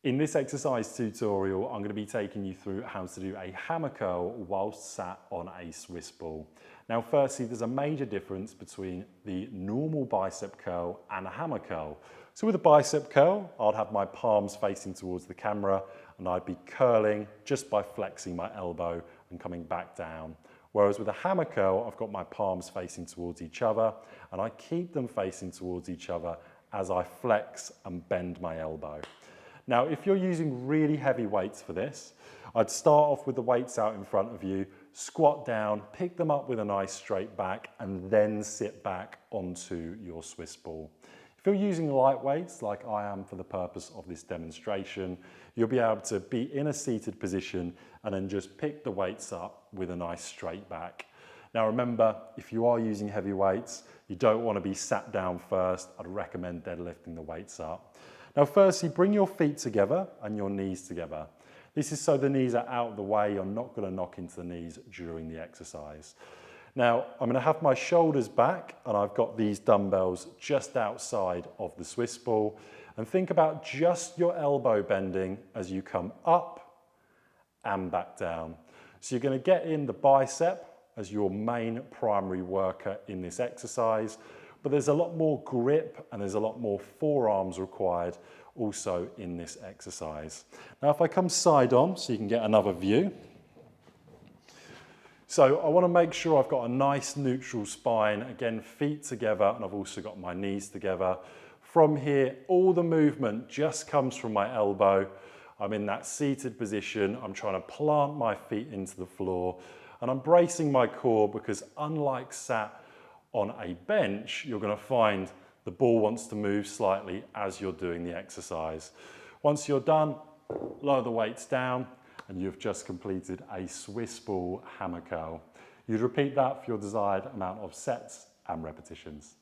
In this exercise tutorial, I'm going to be taking you through how to do a hammer curl whilst sat on a Swiss ball. Now, firstly, there's a major difference between the normal bicep curl and a hammer curl. So with a bicep curl, I'd have my palms facing towards the camera and I'd be curling just by flexing my elbow and coming back down. Whereas with a hammer curl, I've got my palms facing towards each other and I keep them facing towards each other as I flex and bend my elbow. Now, if you're using really heavy weights for this, I'd start off with the weights out in front of you, squat down, pick them up with a nice straight back, and then sit back onto your Swiss ball. If you're using light weights, like I am for the purpose of this demonstration, you'll be able to be in a seated position and then just pick the weights up with a nice straight back. Now remember, if you are using heavy weights, you don't want to be sat down first. I'd recommend deadlifting the weights up. Now firstly, bring your feet together and your knees together. This is so the knees are out of the way. You're not going to knock into the knees during the exercise. Now I'm going to have my shoulders back and I've got these dumbbells just outside of the Swiss ball. And think about just your elbow bending as you come up and back down. So you're going to get in the bicep as your main primary worker in this exercise. But there's a lot more grip and there's a lot more forearms required also in this exercise. Now if I come side on so you can get another view. So I want to make sure I've got a nice neutral spine, again feet together, and I've also got my knees together. From here, all the movement just comes from my elbow. I'm in that seated position, I'm trying to plant my feet into the floor and I'm bracing my core because unlike sat on a bench, you're going to find the ball wants to move slightly as you're doing the exercise. Once you're done, lower the weights down and you've just completed a Swiss ball hammer curl. You'd repeat that for your desired amount of sets and repetitions.